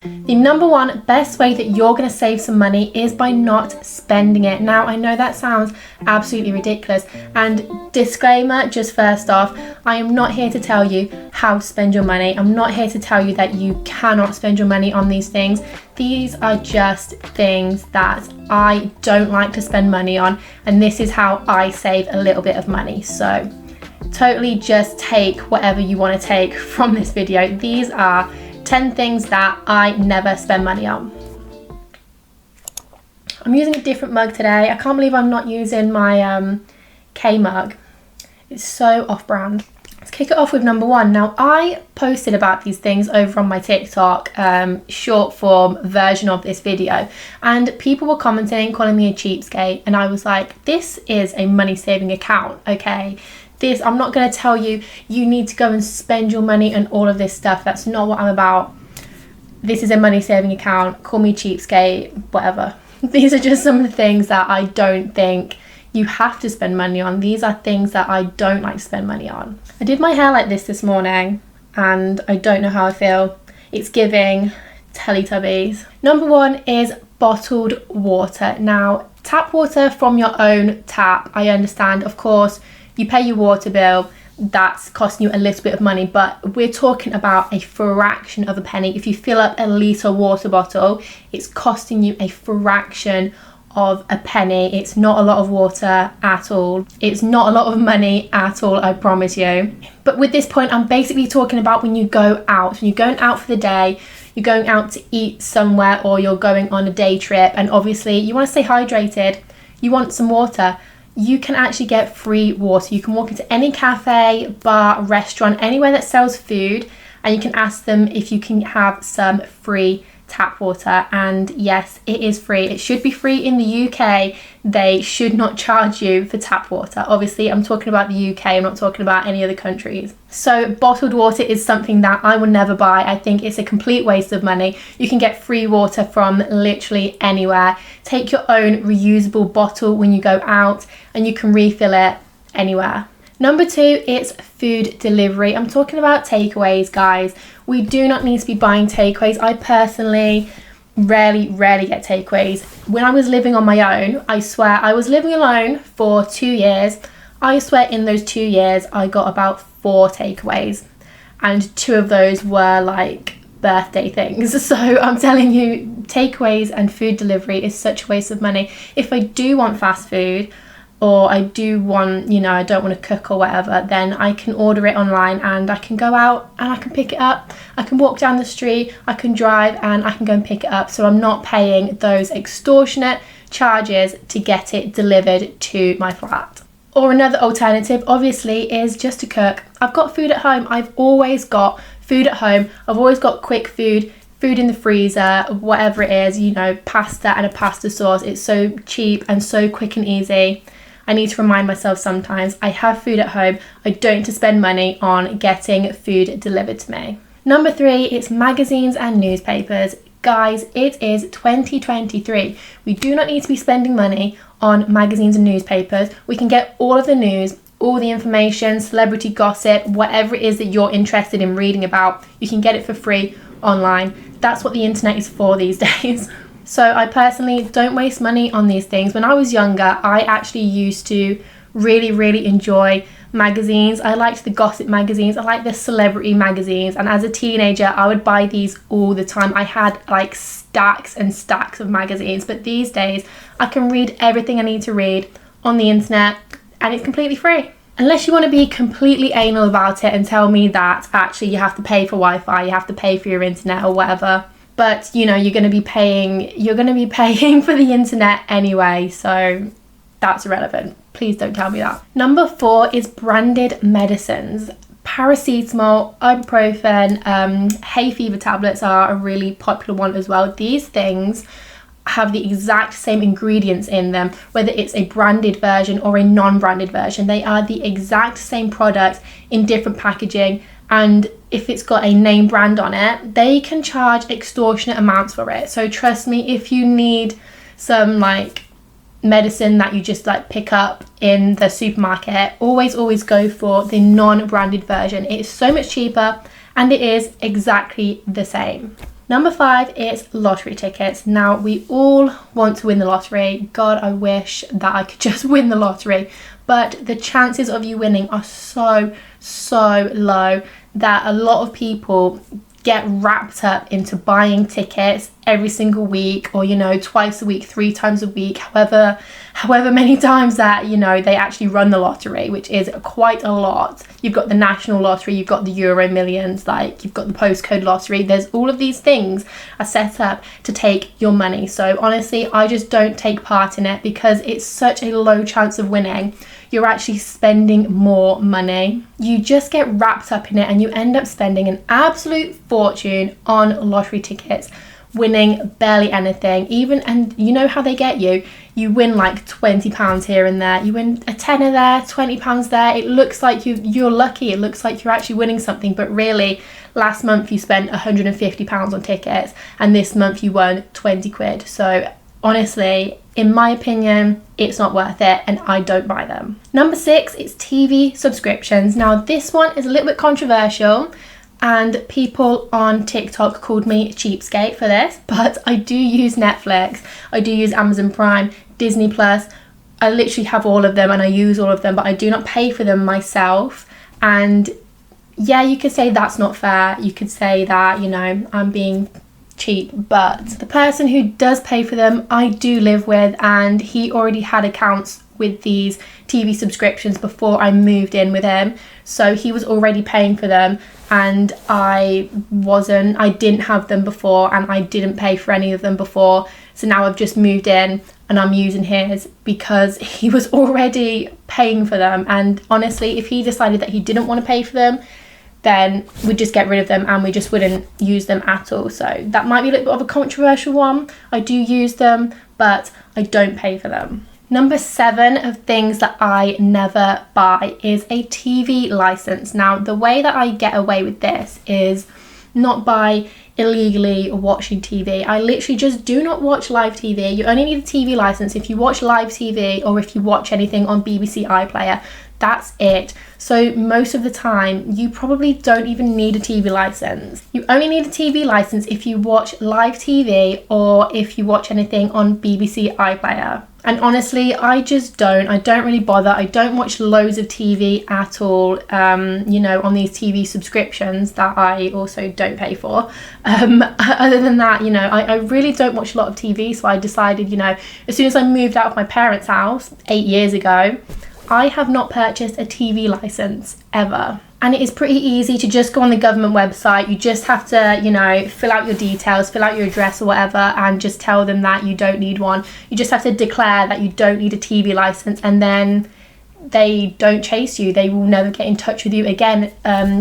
The number one best way that you're going to save some money is by not spending it. Now, I know that sounds absolutely ridiculous, and disclaimer, just first off, I am not here to tell you how to spend your money. I'm not here to tell you that you cannot spend your money on these things. These are just things that I don't like to spend money on, and this is how I save a little bit of money. So totally just take whatever you want to take from this video. These are 10 things that I never spend money on. I'm using a different mug today. I can't believe I'm not using my K mug. It's so off-brand. Let's kick it off with number one. Now, I posted about these things over on my TikTok, short form version of this video, and people were commenting, calling me a cheapskate, and I was like, this is a money saving account, okay? I'm not going to tell you need to go and spend your money and all of this stuff. That's not what I'm about. This is a money saving account. Call me cheapskate, whatever. These are just some of the things that I don't think you have to spend money on. These are things that I don't like to spend money on. I did my hair like this morning and I don't know how I feel. It's giving Teletubbies. Number one is bottled water. Now, tap water from your own tap, I understand, of course. You pay your water bill, that's costing you a little bit of money, but we're talking about a fraction of a penny. If you fill up a litre water bottle, it's costing you a fraction of a penny. It's not a lot of water at all. It's not a lot of money at all, I promise you. But with this point, I'm basically talking about when you go out, when you're going out for the day, you're going out to eat somewhere, or you're going on a day trip, and obviously you want to stay hydrated, you want some water. You can actually get free water. You can walk into any cafe, bar, restaurant, anywhere that sells food, and you can ask them if you can have some free tap water. And yes, it is free. It should be free in the UK. They should not charge you for tap water. Obviously, I'm talking about the UK. I'm not talking about any other countries. So bottled water is something that I will never buy. I think it's a complete waste of money. You can get free water from literally anywhere. Take your own reusable bottle when you go out and you can refill it anywhere. Number two, it's food delivery. I'm talking about takeaways, guys. We do not need to be buying takeaways. I personally rarely get takeaways. When I was living on my own, I swear, I was living alone for 2 years. I swear in those 2 years, I got about 4 takeaways. And 2 of those were like birthday things. So I'm telling you, takeaways and food delivery is such a waste of money. If I do want fast food, or I do want, I don't want to cook or whatever, then I can order it online and I can go out and I can pick it up. I can walk down the street, I can drive and I can go and pick it up. So I'm not paying those extortionate charges to get it delivered to my flat. Or another alternative, obviously, is just to cook. I've got food at home. I've always got food at home. I've always got quick food in the freezer, whatever it is, pasta and a pasta sauce. It's so cheap and so quick and easy. I need to remind myself sometimes I have food at home. I don't need to spend money on getting food delivered to me. Number 3, it's magazines and newspapers. Guys, it is 2023. We do not need to be spending money on magazines and newspapers. We can get all of the news, all the information, celebrity gossip, whatever it is that you're interested in reading about. You can get it for free online. That's what the internet is for these days. So I personally don't waste money on these things. When I was younger, I actually used to really enjoy magazines. I liked the gossip magazines. I liked the celebrity magazines. And as a teenager, I would buy these all the time. I had like stacks and stacks of magazines. But these days, I can read everything I need to read on the internet and it's completely free. Unless you want to be completely anal about it and tell me that actually you have to pay for Wi-Fi, you have to pay for your internet or whatever. But you're going to be paying for the internet anyway, so that's irrelevant. Please don't tell me that. Number 4 is branded medicines. Paracetamol, ibuprofen, hay fever tablets are a really popular one as well. These things have the exact same ingredients in them, whether it's a branded version or a non-branded version. They are the exact same product in different packaging, and if it's got a name brand on it, they can charge extortionate amounts for it. So trust me, if you need some like medicine that you just like pick up in the supermarket, always go for the non-branded version. It is so much cheaper and it is exactly the same. Number 5 is lottery tickets. Now, we all want to win the lottery. God, I wish that I could just win the lottery. But the chances of you winning are so low that a lot of people get wrapped up into buying tickets every single week, or twice a week, 3 times a week, however many times that they actually run the lottery, which is quite a lot. You've got the national lottery, you've got the Euro Millions, like you've got the postcode lottery. There's all of these things are set up to take your money. So honestly, I just don't take part in it because it's such a low chance of winning. You're actually spending more money. You just get wrapped up in it and you end up spending an absolute fortune on lottery tickets, winning barely anything. And you know how they get you. You win like £20 here and there. You win a tenner there, £20 there. It looks like you're lucky. It looks like you're actually winning something, but really, last month you spent £150 on tickets and this month you won 20 quid. So honestly, in my opinion, it's not worth it and I don't buy them. Number 6 is TV subscriptions. Now, this one is a little bit controversial and people on TikTok called me cheapskate for this, but I do use Netflix, I do use Amazon Prime, Disney Plus. I literally have all of them and I use all of them, but I do not pay for them myself. And yeah, you could say that's not fair. You could say that, I'm being cheap, but the person who does pay for them I do live with, and he already had accounts with these TV subscriptions before I moved in with him, so he was already paying for them and I didn't have them before and I didn't pay for any of them before. So now I've just moved in and I'm using his because he was already paying for them. And honestly, if he decided that he didn't want to pay for them, then we'd just get rid of them and we just wouldn't use them at all. So that might be a little bit of a controversial one. I do use them, but I don't pay for them. Number 7 of things that I never buy is a TV license. Now, the way that I get away with this is not by illegally watching TV. I literally just do not watch live TV. You only need a TV license if you watch live TV or if you watch anything on BBC iPlayer. That's it. So most of the time, you probably don't even need a TV license. You only need a TV license if you watch live TV or if you watch anything on BBC iPlayer. And honestly, I don't really bother. I don't watch loads of TV at all, on these TV subscriptions that I also don't pay for. Other than that, I really don't watch a lot of TV. So I decided, as soon as I moved out of my parents' house 8 years ago, I have not purchased a TV license ever. And it is pretty easy to just go on the government website. You just have to, fill out your details, fill out your address or whatever, and just tell them that you don't need one. You just have to declare that you don't need a TV license, and then they don't chase you. They will never get in touch with you again,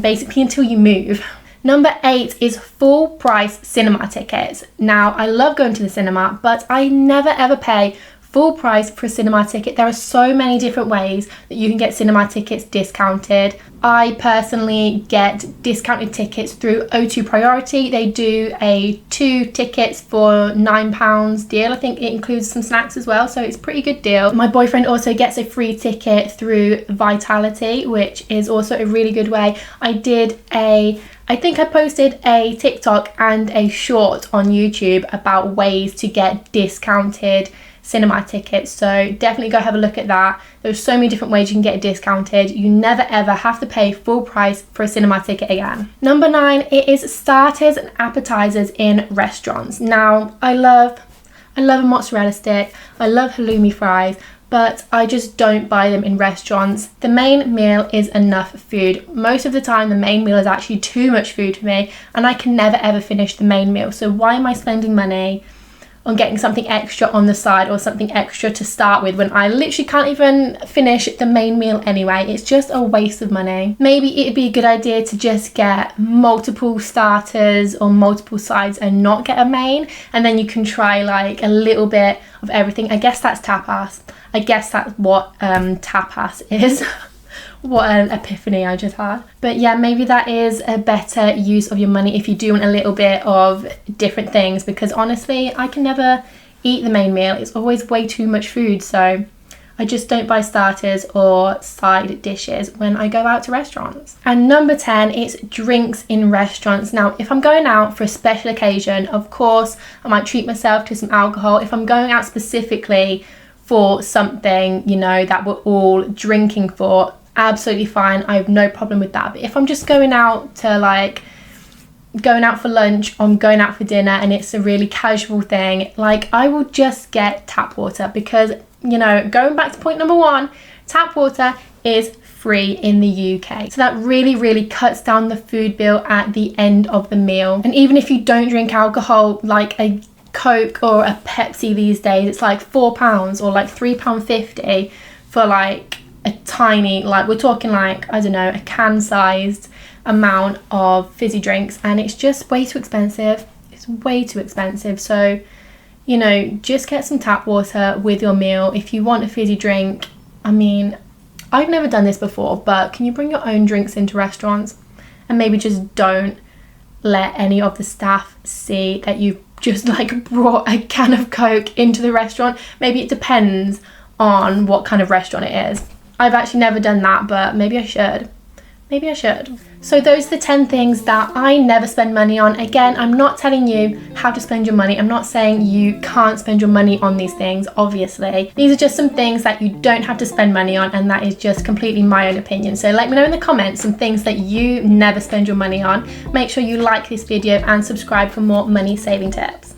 basically until you move. Number 8 is full price cinema tickets. Now, I love going to the cinema, but I never ever pay full price for a cinema ticket. There are so many different ways that you can get cinema tickets discounted. I personally get discounted tickets through O2 Priority. They do a 2 tickets for £9 deal. I think it includes some snacks as well, so it's a pretty good deal. My boyfriend also gets a free ticket through Vitality, which is also a really good way. I think I posted a TikTok and a short on YouTube about ways to get discounted cinema tickets, so definitely go have a look at that. There's so many different ways you can get it discounted. You never ever have to pay full price for a cinema ticket again. Number 9, it is starters and appetizers in restaurants. Now, I love a mozzarella stick, I love halloumi fries, but I just don't buy them in restaurants. The main meal is enough food. Most of the time, the main meal is actually too much food for me, and I can never ever finish the main meal. So why am I spending money on getting something extra on the side or something extra to start with when I literally can't even finish the main meal anyway? It's just a waste of money. Maybe it'd be a good idea to just get multiple starters or multiple sides and not get a main, and then you can try like a little bit of everything. I guess that's tapas. I guess that's what tapas is. What an epiphany I just had. But yeah, maybe that is a better use of your money if you do want a little bit of different things, because honestly, I can never eat the main meal. It's always way too much food, so I just don't buy starters or side dishes when I go out to restaurants. And number 10 is drinks in restaurants. Now, if I'm going out for a special occasion, of course, I might treat myself to some alcohol. If I'm going out specifically for something, you know, that we're all drinking for, absolutely fine. I have no problem with that. But if I'm just going out to like, going out for lunch, I'm going out for dinner and it's a really casual thing, like I will just get tap water because, you know, going back to point number 1, tap water is free in the UK. So that really cuts down the food bill at the end of the meal. And even if you don't drink alcohol, like a Coke or a Pepsi these days, it's like £4 or like £3.50 for like a tiny, like we're talking like, I don't know, a can sized amount of fizzy drinks, and it's just way too expensive. It's way too expensive. So, you know, just get some tap water with your meal. If you want a fizzy drink, I mean, I've never done this before, but can you bring your own drinks into restaurants and maybe just don't let any of the staff see that you've just like brought a can of Coke into the restaurant? Maybe it depends on what kind of restaurant it is. I've actually never done that, but maybe I should. Maybe I should. So those are the 10 things that I never spend money on. Again, I'm not telling you how to spend your money. I'm not saying you can't spend your money on these things, obviously. These are just some things that you don't have to spend money on, and that is just completely my own opinion. So let me know in the comments some things that you never spend your money on. Make sure you like this video and subscribe for more money saving tips.